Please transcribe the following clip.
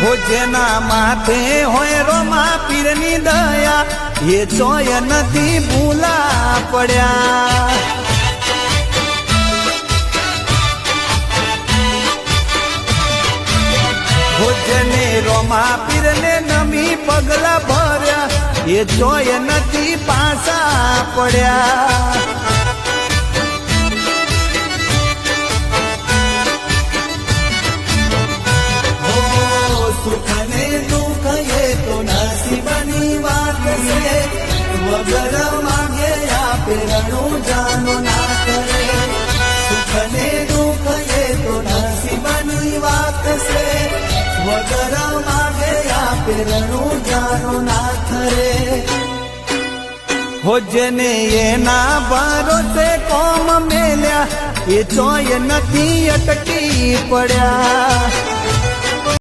हो जेना माथे होय रोमा पीरनी दया ये चोय नथी भूला पड्या हो जेने रोमा पीरने नमी पगला भर्या ये चोय नथी पासा पड्या सुख ने दुख ये तो नसीबनी बात से वगर मांगे आपे रणु जानो ना करे सुख ने दुख ये तो नसीबनी बात से वगर मांगे आपे रणु जानो ना करे हो जेने ये ना भरोसे कोम मेल्या ये चोय नथी अटकी पड्या।